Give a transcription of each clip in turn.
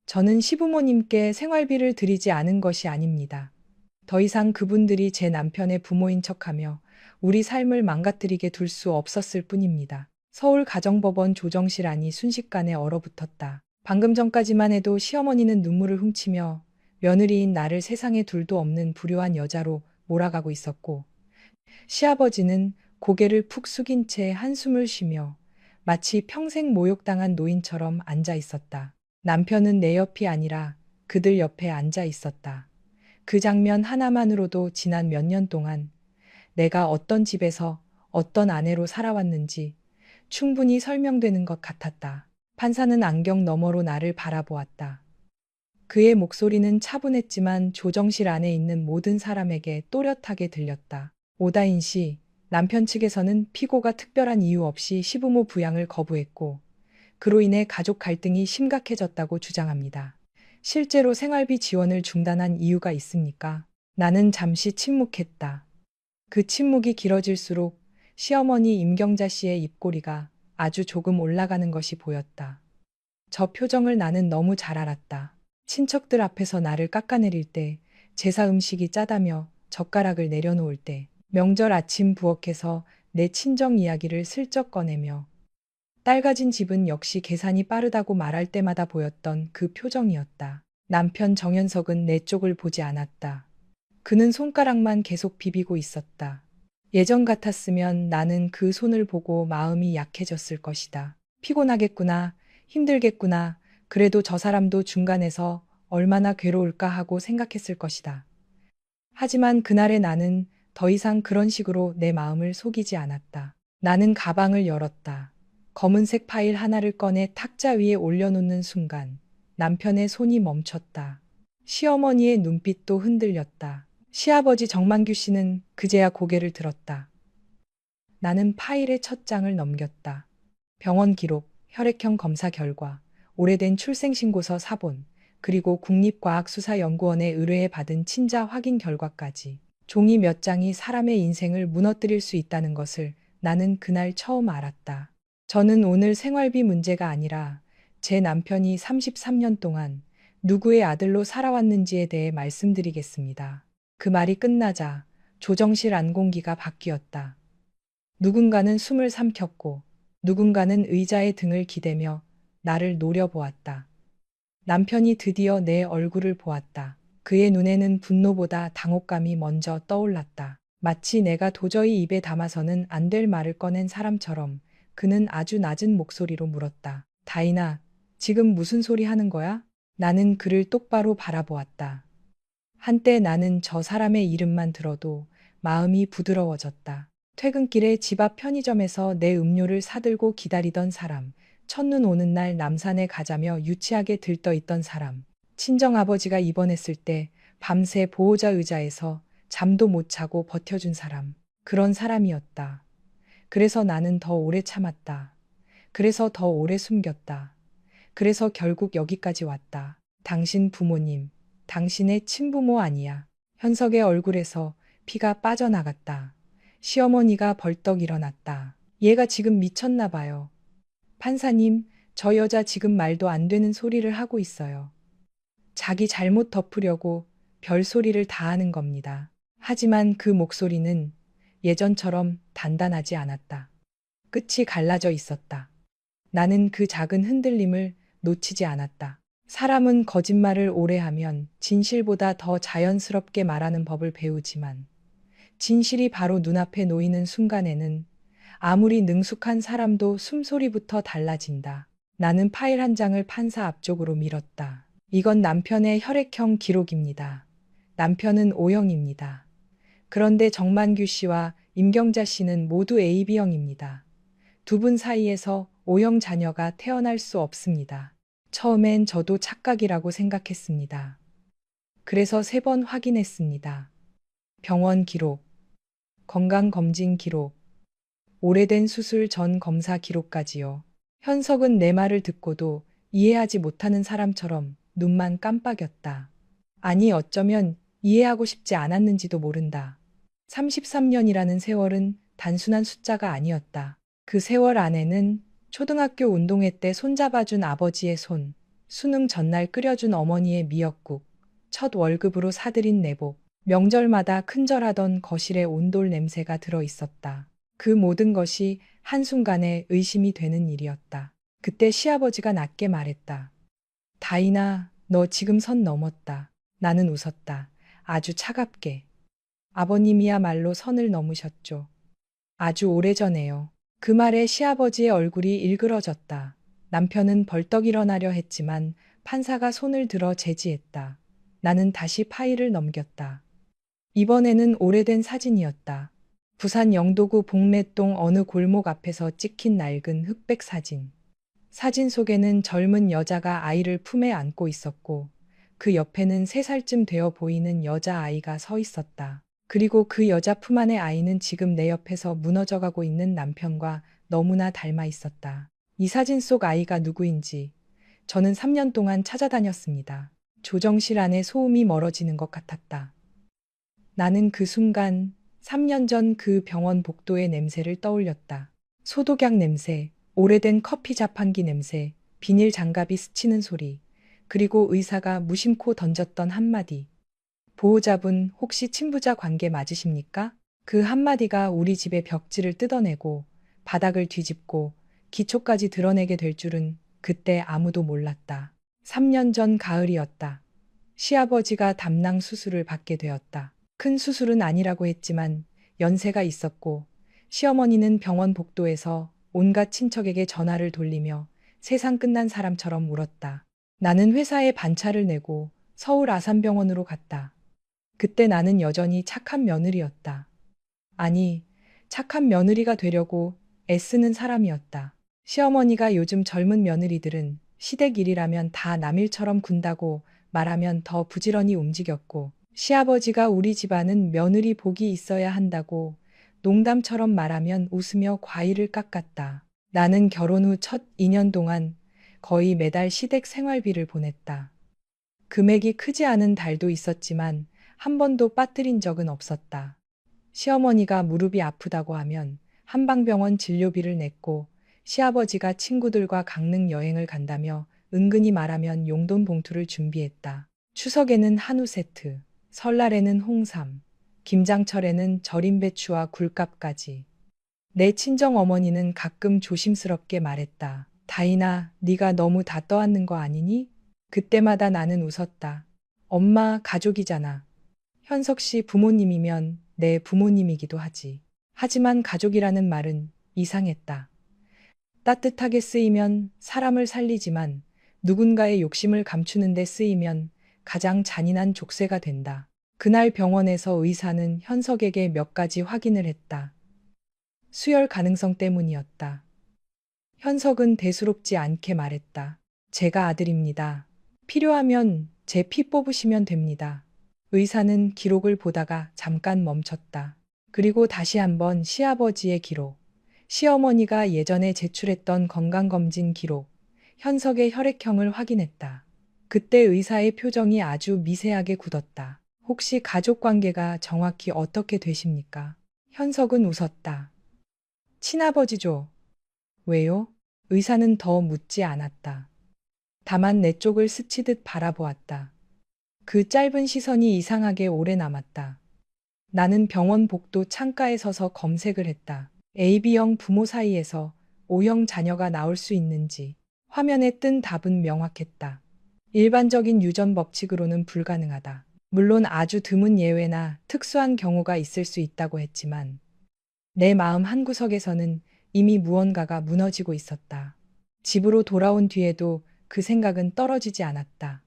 저는 시부모님께 생활비를 드리지 않은 것이 아닙니다. 더 이상 그분들이 제 남편의 부모인 척하며 우리 삶을 망가뜨리게 둘 수 없었을 뿐입니다. 서울가정법원 조정실 안이 순식간에 얼어붙었다. 방금 전까지만 해도 시어머니는 눈물을 훔치며 며느리인 나를 세상에 둘도 없는 불효한 여자로 몰아가고 있었고, 시아버지는 고개를 푹 숙인 채 한숨을 쉬며 마치 평생 모욕당한 노인처럼 앉아 있었다. 남편은 내 옆이 아니라 그들 옆에 앉아 있었다. 그 장면 하나만으로도 지난 몇 년 동안 내가 어떤 집에서 어떤 아내로 살아왔는지 충분히 설명되는 것 같았다. 판사는 안경 너머로 나를 바라보았다. 그의 목소리는 차분했지만 조정실 안에 있는 모든 사람에게 또렷하게 들렸다. 오다인 씨, 남편 측에서는 피고가 특별한 이유 없이 시부모 부양을 거부했고, 그로 인해 가족 갈등이 심각해졌다고 주장합니다. 실제로 생활비 지원을 중단한 이유가 있습니까? 나는 잠시 침묵했다. 그 침묵이 길어질수록 시어머니 임경자 씨의 입꼬리가 아주 조금 올라가는 것이 보였다. 저 표정을 나는 너무 잘 알았다. 친척들 앞에서 나를 깎아내릴 때, 제사 음식이 짜다며 젓가락을 내려놓을 때, 명절 아침 부엌에서 내 친정 이야기를 슬쩍 꺼내며 딸 가진 집은 역시 계산이 빠르다고 말할 때마다 보였던 그 표정이었다. 남편 정현석은 내 쪽을 보지 않았다. 그는 손가락만 계속 비비고 있었다. 예전 같았으면 나는 그 손을 보고 마음이 약해졌을 것이다. 피곤하겠구나, 힘들겠구나, 그래도 저 사람도 중간에서 얼마나 괴로울까 하고 생각했을 것이다. 하지만 그날의 나는 더 이상 그런 식으로 내 마음을 속이지 않았다. 나는 가방을 열었다. 검은색 파일 하나를 꺼내 탁자 위에 올려놓는 순간 남편의 손이 멈췄다. 시어머니의 눈빛도 흔들렸다. 시아버지 정만규 씨는 그제야 고개를 들었다. 나는 파일의 첫 장을 넘겼다. 병원 기록, 혈액형 검사 결과, 오래된 출생신고서 사본, 그리고 국립과학수사연구원에 의뢰해 받은 친자 확인 결과까지. 종이 몇 장이 사람의 인생을 무너뜨릴 수 있다는 것을 나는 그날 처음 알았다. 저는 오늘 생활비 문제가 아니라 제 남편이 33년 동안 누구의 아들로 살아왔는지에 대해 말씀드리겠습니다. 그 말이 끝나자 조정실 안공기가 바뀌었다. 누군가는 숨을 삼켰고 누군가는 의자의 등을 기대며 나를 노려보았다. 남편이 드디어 내 얼굴을 보았다. 그의 눈에는 분노보다 당혹감이 먼저 떠올랐다. 마치 내가 도저히 입에 담아서는 안 될 말을 꺼낸 사람처럼 그는 아주 낮은 목소리로 물었다. 다이나, 지금 무슨 소리 하는 거야? 나는 그를 똑바로 바라보았다. 한때 나는 저 사람의 이름만 들어도 마음이 부드러워졌다. 퇴근길에 집 앞 편의점에서 내 음료를 사들고 기다리던 사람, 첫눈 오는 날 남산에 가자며 유치하게 들떠있던 사람, 친정아버지가 입원했을 때 밤새 보호자 의자에서 잠도 못 자고 버텨준 사람, 그런 사람이었다. 그래서 나는 더 오래 참았다. 그래서 더 오래 숨겼다. 그래서 결국 여기까지 왔다. 당신 부모님, 당신의 친부모 아니야. 현석의 얼굴에서 피가 빠져나갔다. 시어머니가 벌떡 일어났다. 얘가 지금 미쳤나 봐요. 판사님, 저 여자 지금 말도 안 되는 소리를 하고 있어요. 자기 잘못 덮으려고 별소리를 다 하는 겁니다. 하지만 그 목소리는 예전처럼 단단하지 않았다. 끝이 갈라져 있었다. 나는 그 작은 흔들림을 놓치지 않았다. 사람은 거짓말을 오래 하면 진실보다 더 자연스럽게 말하는 법을 배우지만 진실이 바로 눈앞에 놓이는 순간에는 아무리 능숙한 사람도 숨소리부터 달라진다. 나는 파일 한 장을 판사 앞쪽으로 밀었다. 이건 남편의 혈액형 기록입니다. 남편은 O형입니다. 그런데 정만규 씨와 임경자 씨는 모두 AB형입니다. 두 분 사이에서 O형 자녀가 태어날 수 없습니다. 처음엔 저도 착각이라고 생각했습니다. 그래서 3번 확인했습니다. 병원 기록, 건강검진 기록, 오래된 수술 전 검사 기록까지요. 현석은 내 말을 듣고도 이해하지 못하는 사람처럼 눈만 깜빡였다. 아니 어쩌면 이해하고 싶지 않았는지도 모른다. 33년이라는 세월은 단순한 숫자가 아니었다. 그 세월 안에는 초등학교 운동회 때 손잡아준 아버지의 손, 수능 전날 끓여준 어머니의 미역국, 첫 월급으로 사들인 내복, 명절마다 큰절하던 거실에 온돌 냄새가 들어 있었다. 그 모든 것이 한순간에 의심이 되는 일이었다. 그때 시아버지가 낮게 말했다. 다인아, 너 지금 선 넘었다. 나는 웃었다. 아주 차갑게. 아버님이야말로 선을 넘으셨죠. 아주 오래전에요. 그 말에 시아버지의 얼굴이 일그러졌다. 남편은 벌떡 일어나려 했지만 판사가 손을 들어 제지했다. 나는 다시 파일을 넘겼다. 이번에는 오래된 사진이었다. 부산 영도구 복례동 어느 골목 앞에서 찍힌 낡은 흑백 사진. 사진 속에는 젊은 여자가 아이를 품에 안고 있었고 그 옆에는 3살쯤 되어 보이는 여자아이가 서 있었다. 그리고 그 여자 품 안의 아이는 지금 내 옆에서 무너져가고 있는 남편과 너무나 닮아 있었다. 이 사진 속 아이가 누구인지 저는 3년 동안 찾아다녔습니다. 조정실 안에 소음이 멀어지는 것 같았다. 나는 그 순간 3년 전 그 병원 복도의 냄새를 떠올렸다. 소독약 냄새, 오래된 커피 자판기 냄새, 비닐 장갑이 스치는 소리, 그리고 의사가 무심코 던졌던 한마디. 보호자분 혹시 친부자 관계 맞으십니까? 그 한마디가 우리 집의 벽지를 뜯어내고 바닥을 뒤집고 기초까지 드러내게 될 줄은 그때 아무도 몰랐다. 3년 전 가을이었다. 시아버지가 담낭 수술을 받게 되었다. 큰 수술은 아니라고 했지만 연세가 있었고 시어머니는 병원 복도에서 온갖 친척에게 전화를 돌리며 세상 끝난 사람처럼 울었다. 나는 회사에 반차를 내고 서울 아산병원으로 갔다. 그때 나는 여전히 착한 며느리였다. 아니, 착한 며느리가 되려고 애쓰는 사람이었다. 시어머니가 요즘 젊은 며느리들은 시댁 일이라면 다 남일처럼 군다고 말하면 더 부지런히 움직였고, 시아버지가 우리 집안은 며느리 복이 있어야 한다고 농담처럼 말하면 웃으며 과일을 깎았다. 나는 결혼 후 첫 2년 동안 거의 매달 시댁 생활비를 보냈다. 금액이 크지 않은 달도 있었지만 한 번도 빠뜨린 적은 없었다. 시어머니가 무릎이 아프다고 하면 한방병원 진료비를 냈고 시아버지가 친구들과 강릉 여행을 간다며 은근히 말하면 용돈 봉투를 준비했다. 추석에는 한우 세트, 설날에는 홍삼, 김장철에는 절임 배추와 굴값까지. 내 친정 어머니는 가끔 조심스럽게 말했다. 다인아, 네가 너무 다 떠안는 거 아니니? 그때마다 나는 웃었다. 엄마 가족이잖아. 현석 씨 부모님이면 내 부모님이기도 하지. 하지만 가족이라는 말은 이상했다. 따뜻하게 쓰이면 사람을 살리지만 누군가의 욕심을 감추는 데 쓰이면 가장 잔인한 족쇄가 된다. 그날 병원에서 의사는 현석에게 몇 가지 확인을 했다. 수혈 가능성 때문이었다. 현석은 대수롭지 않게 말했다. 제가 아들입니다. 필요하면 제 피 뽑으시면 됩니다. 의사는 기록을 보다가 잠깐 멈췄다. 그리고 다시 한번 시아버지의 기록, 시어머니가 예전에 제출했던 건강검진 기록, 현석의 혈액형을 확인했다. 그때 의사의 표정이 아주 미세하게 굳었다. 혹시 가족 관계가 정확히 어떻게 되십니까? 현석은 웃었다. 친아버지죠. 왜요? 의사는 더 묻지 않았다. 다만 내 쪽을 스치듯 바라보았다. 그 짧은 시선이 이상하게 오래 남았다. 나는 병원 복도 창가에 서서 검색을 했다. AB형 부모 사이에서 O형 자녀가 나올 수 있는지. 화면에 뜬 답은 명확했다. 일반적인 유전 법칙으로는 불가능하다. 물론 아주 드문 예외나 특수한 경우가 있을 수 있다고 했지만 내 마음 한구석에서는 이미 무언가가 무너지고 있었다. 집으로 돌아온 뒤에도 그 생각은 떨어지지 않았다.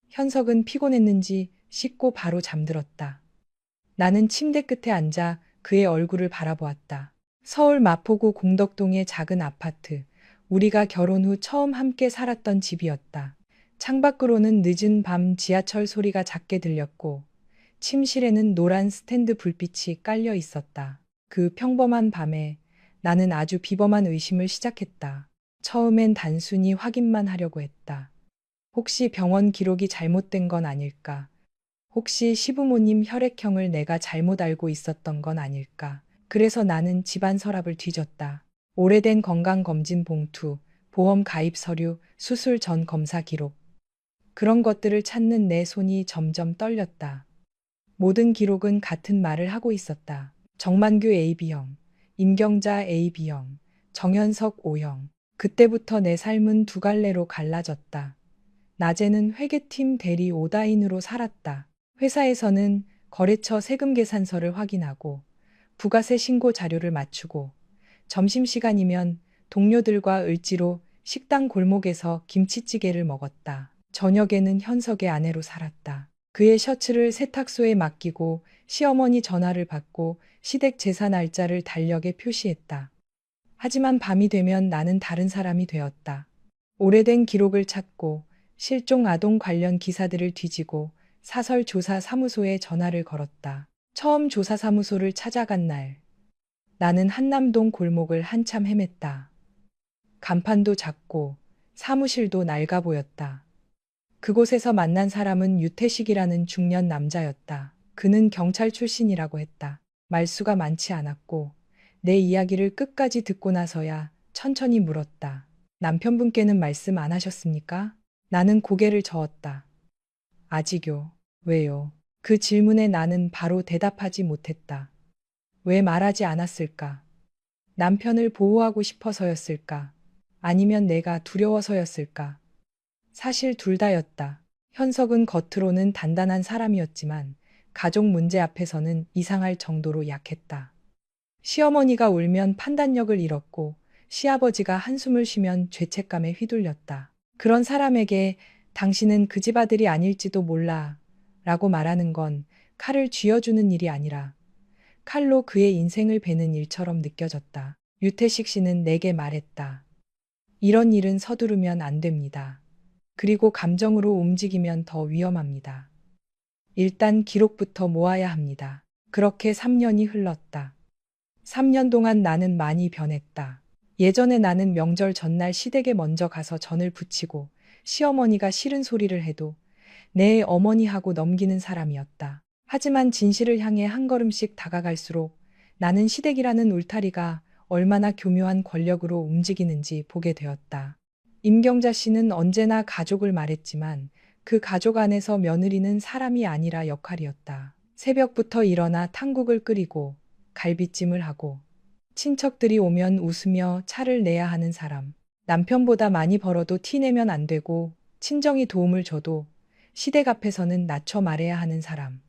현석은 피곤했는지 씻고 바로 잠들었다. 나는 침대 끝에 앉아 그의 얼굴을 바라보았다. 서울 마포구 공덕동의 작은 아파트, 우리가 결혼 후 처음 함께 살았던 집이었다. 창밖으로는 늦은 밤 지하철 소리가 작게 들렸고 침실에는 노란 스탠드 불빛이 깔려 있었다. 그 평범한 밤에 나는 아주 비범한 의심을 시작했다. 처음엔 단순히 확인만 하려고 했다. 혹시 병원 기록이 잘못된 건 아닐까? 혹시 시부모님 혈액형을 내가 잘못 알고 있었던 건 아닐까? 그래서 나는 집안 서랍을 뒤졌다. 오래된 건강검진 봉투, 보험 가입 서류, 수술 전 검사 기록. 그런 것들을 찾는 내 손이 점점 떨렸다. 모든 기록은 같은 말을 하고 있었다. 정만규 AB형, 임경자 AB형, 정현석 O형. 그때부터 내 삶은 두 갈래로 갈라졌다. 낮에는 회계팀 대리 오다인으로 살았다. 회사에서는 거래처 세금 계산서를 확인하고 부가세 신고 자료를 맞추고 점심시간이면 동료들과 을지로 식당 골목에서 김치찌개를 먹었다. 저녁에는 현석의 아내로 살았다. 그의 셔츠를 세탁소에 맡기고 시어머니 전화를 받고 시댁 제사 날짜를 달력에 표시했다. 하지만 밤이 되면 나는 다른 사람이 되었다. 오래된 기록을 찾고 실종 아동 관련 기사들을 뒤지고 사설조사 사무소에 전화를 걸었다. 처음 조사사무소를 찾아간 날, 나는 한남동 골목을 한참 헤맸다. 간판도 작고 사무실도 낡아 보였다. 그곳에서 만난 사람은 유태식이라는 중년 남자였다. 그는 경찰 출신이라고 했다. 말수가 많지 않았고 내 이야기를 끝까지 듣고 나서야 천천히 물었다. 남편분께는 말씀 안 하셨습니까? 나는 고개를 저었다. 아직요. 왜요? 그 질문에 나는 바로 대답하지 못했다. 왜 말하지 않았을까? 남편을 보호하고 싶어서였을까? 아니면 내가 두려워서였을까? 사실 둘 다였다. 현석은 겉으로는 단단한 사람이었지만 가족 문제 앞에서는 이상할 정도로 약했다. 시어머니가 울면 판단력을 잃었고 시아버지가 한숨을 쉬면 죄책감에 휘둘렸다. 그런 사람에게 당신은 그 집 아들이 아닐지도 몰라 라고 말하는 건 칼을 쥐어주는 일이 아니라 칼로 그의 인생을 베는 일처럼 느껴졌다. 유태식 씨는 내게 말했다. 이런 일은 서두르면 안 됩니다. 그리고 감정으로 움직이면 더 위험합니다. 일단 기록부터 모아야 합니다. 그렇게 3년이 흘렀다. 3년 동안 나는 많이 변했다. 예전에 나는 명절 전날 시댁에 먼저 가서 전을 부치고 시어머니가 싫은 소리를 해도 내 어머니하고 넘기는 사람이었다. 하지만 진실을 향해 한 걸음씩 다가갈수록 나는 시댁이라는 울타리가 얼마나 교묘한 권력으로 움직이는지 보게 되었다. 임경자 씨는 언제나 가족을 말했지만 그 가족 안에서 며느리는 사람이 아니라 역할이었다. 새벽부터 일어나 탕국을 끓이고 갈비찜을 하고 친척들이 오면 웃으며 차를 내야 하는 사람. 남편보다 많이 벌어도 티 내면 안 되고 친정이 도움을 줘도 시댁 앞에서는 낮춰 말해야 하는 사람.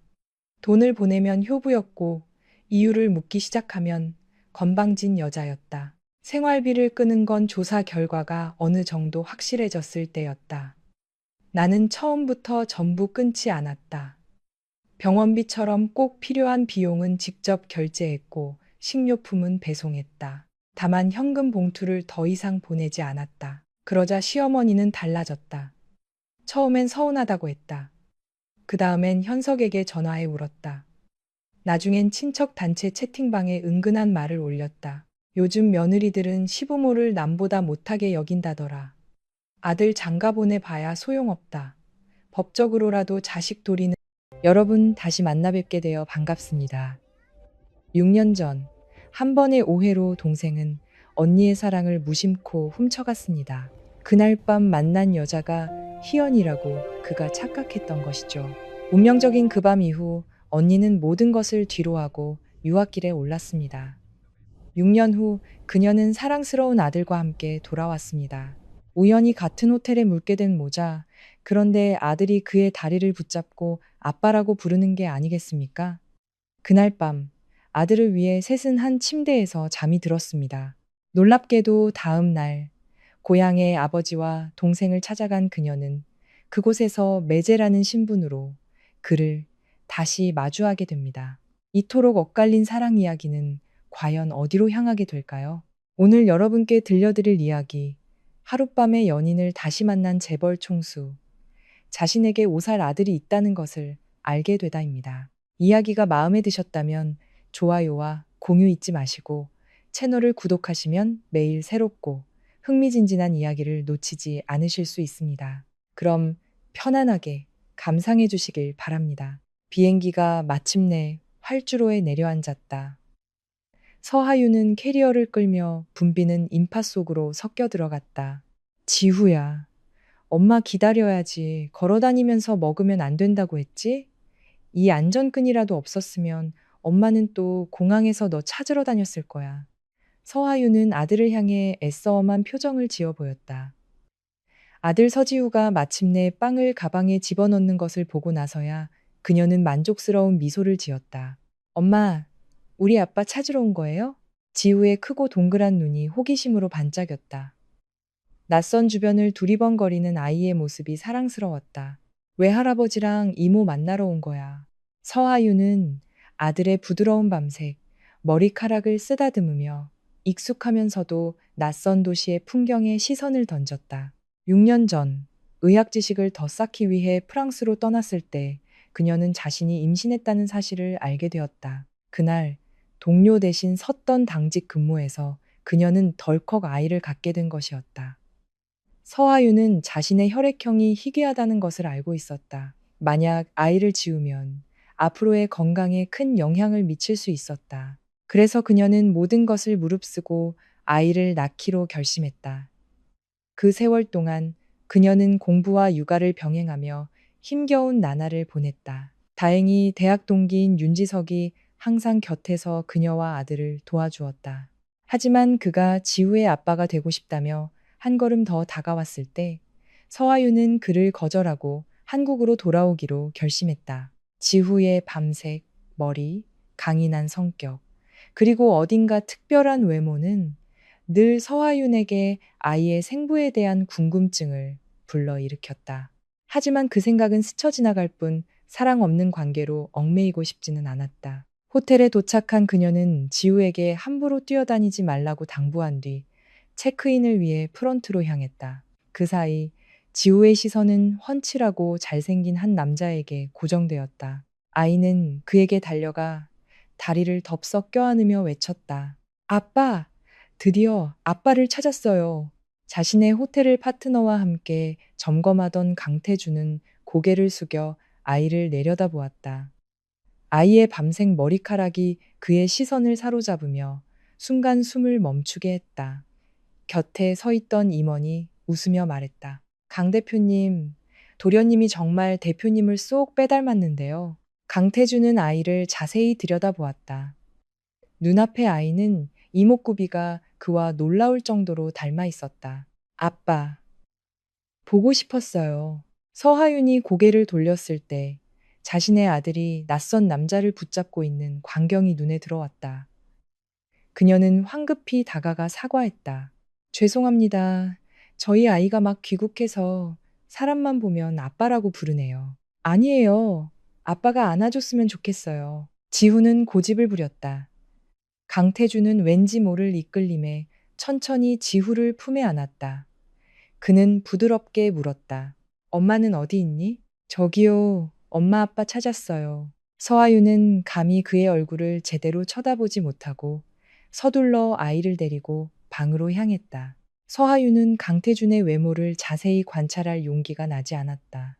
돈을 보내면 효부였고 이유를 묻기 시작하면 건방진 여자였다. 생활비를 끄는 건 조사 결과가 어느 정도 확실해졌을 때였다. 나는 처음부터 전부 끊지 않았다. 병원비처럼 꼭 필요한 비용은 직접 결제했고 식료품은 배송했다. 다만 현금 봉투를 더 이상 보내지 않았다. 그러자 시어머니는 달라졌다. 처음엔 서운하다고 했다. 그 다음엔 현석에게 전화해 울었다. 나중엔 친척 단체 채팅방에 은근한 말을 올렸다. 요즘 며느리들은 시부모를 남보다 못하게 여긴다더라. 아들 장가 보내봐야 소용없다. 법적으로라도 자식 도리는. 여러분 다시 만나 뵙게 되어 반갑습니다. 6년 전 한 번의 오해로 동생은 언니의 사랑을 무심코 훔쳐갔습니다. 그날 밤 만난 여자가 희연이라고 그가 착각했던 것이죠. 운명적인 그 밤 이후 언니는 모든 것을 뒤로하고 유학길에 올랐습니다. 6년 후 그녀는 사랑스러운 아들과 함께 돌아왔습니다. 우연히 같은 호텔에 묵게 된 모자, 그런데 아들이 그의 다리를 붙잡고 아빠라고 부르는 게 아니겠습니까? 그날 밤 아들을 위해 셋은 한 침대에서 잠이 들었습니다. 놀랍게도 다음 날 고향의 아버지와 동생을 찾아간 그녀는 그곳에서 매제라는 신분으로 그를 다시 마주하게 됩니다. 이토록 엇갈린 사랑 이야기는 과연 어디로 향하게 될까요? 오늘 여러분께 들려드릴 이야기, 하룻밤에 연인을 다시 만난 재벌 총수, 자신에게 5살 아들이 있다는 것을 알게 되다입니다. 이야기가 마음에 드셨다면 좋아요와 공유 잊지 마시고 채널을 구독하시면 매일 새롭고 흥미진진한 이야기를 놓치지 않으실 수 있습니다. 그럼 편안하게 감상해 주시길 바랍니다. 비행기가 마침내 활주로에 내려앉았다. 서하유는 캐리어를 끌며 붐비는 인파 속으로 섞여 들어갔다. 지후야, 엄마 기다려야지. 걸어 다니면서 먹으면 안 된다고 했지? 이 안전끈이라도 없었으면 엄마는 또 공항에서 너 찾으러 다녔을 거야. 서하유는 아들을 향해 애써엄한 표정을 지어 보였다. 아들 서지우가 마침내 빵을 가방에 집어넣는 것을 보고 나서야 그녀는 만족스러운 미소를 지었다. 엄마, 우리 아빠 찾으러 온 거예요? 지우의 크고 동그란 눈이 호기심으로 반짝였다. 낯선 주변을 두리번거리는 아이의 모습이 사랑스러웠다. 외할아버지랑 이모 만나러 온 거야. 서하유는 아들의 부드러운 밤색, 머리카락을 쓰다듬으며 익숙하면서도 낯선 도시의 풍경에 시선을 던졌다. 6년 전, 의학 지식을 더 쌓기 위해 프랑스로 떠났을 때 그녀는 자신이 임신했다는 사실을 알게 되었다. 그날, 동료 대신 섰던 당직 근무에서 그녀는 덜컥 아이를 갖게 된 것이었다. 서하유는 자신의 혈액형이 희귀하다는 것을 알고 있었다. 만약 아이를 지우면 앞으로의 건강에 큰 영향을 미칠 수 있었다. 그래서 그녀는 모든 것을 무릅쓰고 아이를 낳기로 결심했다. 그 세월 동안 그녀는 공부와 육아를 병행하며 힘겨운 나날을 보냈다. 다행히 대학 동기인 윤지석이 항상 곁에서 그녀와 아들을 도와주었다. 하지만 그가 지우의 아빠가 되고 싶다며 한 걸음 더 다가왔을 때 서하유는 그를 거절하고 한국으로 돌아오기로 결심했다. 지후의 밤색, 머리, 강인한 성격, 그리고 어딘가 특별한 외모는 늘 서하윤에게 아이의 생부에 대한 궁금증을 불러일으켰다. 하지만 그 생각은 스쳐 지나갈 뿐 사랑 없는 관계로 얽매이고 싶지는 않았다. 호텔에 도착한 그녀는 지우에게 함부로 뛰어다니지 말라고 당부한 뒤 체크인을 위해 프런트로 향했다. 그 사이 지우의 시선은 훤칠하고 잘생긴 한 남자에게 고정되었다. 아이는 그에게 달려가 다리를 덥석 껴안으며 외쳤다. 아빠! 드디어 아빠를 찾았어요. 자신의 호텔을 파트너와 함께 점검하던 강태주는 고개를 숙여 아이를 내려다보았다. 아이의 밤색 머리카락이 그의 시선을 사로잡으며 순간 숨을 멈추게 했다. 곁에 서 있던 임원이 웃으며 말했다. 강 대표님, 도련님이 정말 대표님을 쏙 빼닮았는데요. 강태주는 아이를 자세히 들여다보았다. 눈앞의 아이는 이목구비가 그와 놀라울 정도로 닮아 있었다. 아빠, 보고 싶었어요. 서하윤이 고개를 돌렸을 때 자신의 아들이 낯선 남자를 붙잡고 있는 광경이 눈에 들어왔다. 그녀는 황급히 다가가 사과했다. 죄송합니다. 저희 아이가 막 귀국해서 사람만 보면 아빠라고 부르네요. 아니에요. 아빠가 안아줬으면 좋겠어요. 지후는 고집을 부렸다. 강태주는 왠지 모를 이끌림에 천천히 지후를 품에 안았다. 그는 부드럽게 물었다. 엄마는 어디 있니? 저기요, 엄마 아빠 찾았어요. 서하유는 감히 그의 얼굴을 제대로 쳐다보지 못하고 서둘러 아이를 데리고 방으로 향했다. 서하유는 강태준의 외모를 자세히 관찰할 용기가 나지 않았다.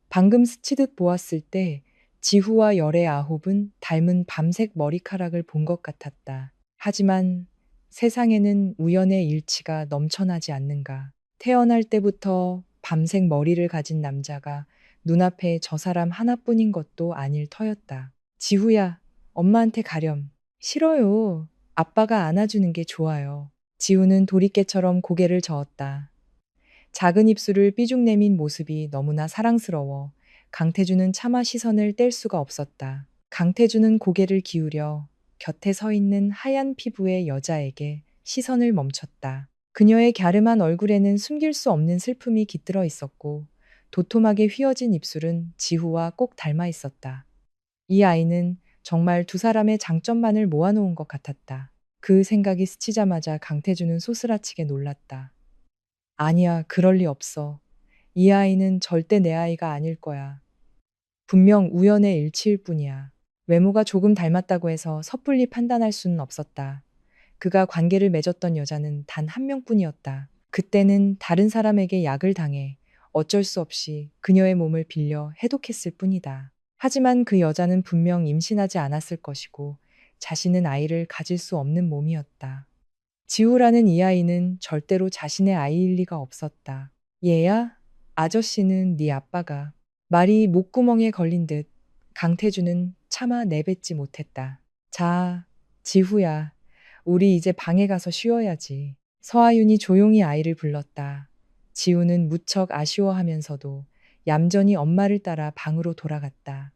방금 스치듯 보았을 때 지후와 열의 아홉은 닮은 밤색 머리카락을 본 것 같았다. 하지만 세상에는 우연의 일치가 넘쳐나지 않는가. 태어날 때부터 밤색 머리를 가진 남자가 눈앞에 저 사람 하나뿐인 것도 아닐 터였다. 지후야, 엄마한테 가렴. 싫어요. 아빠가 안아주는 게 좋아요. 지후는 도리깨처럼 고개를 저었다. 작은 입술을 삐죽 내민 모습이 너무나 사랑스러워 강태주는 차마 시선을 뗄 수가 없었다. 강태주는 고개를 기울여 곁에 서 있는 하얀 피부의 여자에게 시선을 멈췄다. 그녀의 갸름한 얼굴에는 숨길 수 없는 슬픔이 깃들어 있었고 도톰하게 휘어진 입술은 지후와 꼭 닮아 있었다. 이 아이는 정말 두 사람의 장점만을 모아놓은 것 같았다. 그 생각이 스치자마자 강태주는 소스라치게 놀랐다. 아니야, 그럴 리 없어. 이 아이는 절대 내 아이가 아닐 거야. 분명 우연의 일치일 뿐이야. 외모가 조금 닮았다고 해서 섣불리 판단할 수는 없었다. 그가 관계를 맺었던 여자는 단 한 명뿐이었다. 그때는 다른 사람에게 약을 당해 어쩔 수 없이 그녀의 몸을 빌려 해독했을 뿐이다. 하지만 그 여자는 분명 임신하지 않았을 것이고 자신은 아이를 가질 수 없는 몸이었다. 지우라는 이 아이는 절대로 자신의 아이일 리가 없었다. 얘야, 아저씨는 네 아빠가. 말이 목구멍에 걸린 듯 강태주는 차마 내뱉지 못했다. 자, 지후야, 우리 이제 방에 가서 쉬어야지. 서아윤이 조용히 아이를 불렀다. 지우는 무척 아쉬워하면서도 얌전히 엄마를 따라 방으로 돌아갔다.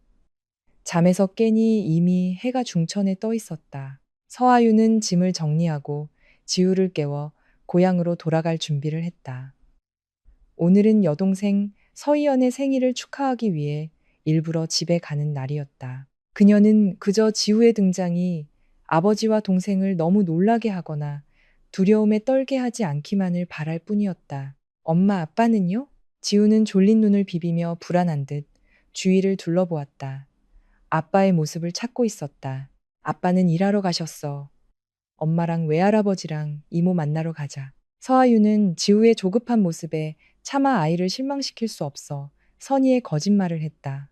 잠에서 깨니 이미 해가 중천에 떠 있었다. 서아윤은 짐을 정리하고 지우를 깨워 고향으로 돌아갈 준비를 했다. 오늘은 여동생 서희연의 생일을 축하하기 위해 일부러 집에 가는 날이었다. 그녀는 그저 지우의 등장이 아버지와 동생을 너무 놀라게 하거나 두려움에 떨게 하지 않기만을 바랄 뿐이었다. 엄마 아빠는요? 지우는 졸린 눈을 비비며 불안한 듯 주위를 둘러보았다. 아빠의 모습을 찾고 있었다. 아빠는 일하러 가셨어. 엄마랑 외할아버지랑 이모 만나러 가자. 서아유는 지우의 조급한 모습에 차마 아이를 실망시킬 수 없어 선의의 거짓말을 했다.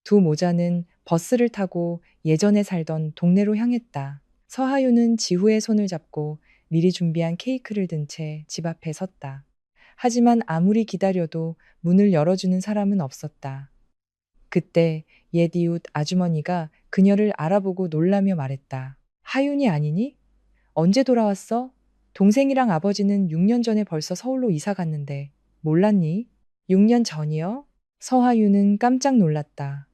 두 모자는 버스를 타고 예전에 살던 동네로 향했다. 서하유는 지후의 손을 잡고 미리 준비한 케이크를 든 채 집 앞에 섰다. 하지만 아무리 기다려도 문을 열어주는 사람은 없었다. 그때 옛 이웃 아주머니가 그녀를 알아보고 놀라며 말했다. 하윤이 아니니? 언제 돌아왔어? 동생이랑 아버지는 6년 전에 벌써 서울로 이사 갔는데 몰랐니? 6년 전이요? 서하윤은 깜짝 놀랐다.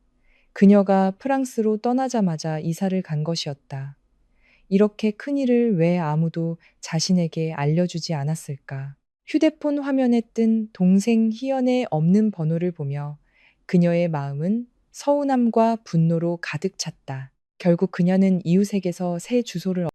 그녀가 프랑스로 떠나자마자 이사를 간 것이었다. 이렇게 큰일을 왜 아무도 자신에게 알려주지 않았을까? 휴대폰 화면에 뜬 동생 희연의 없는 번호를 보며 그녀의 마음은 서운함과 분노로 가득 찼다. 결국 그녀는 이웃에게서 새 주소를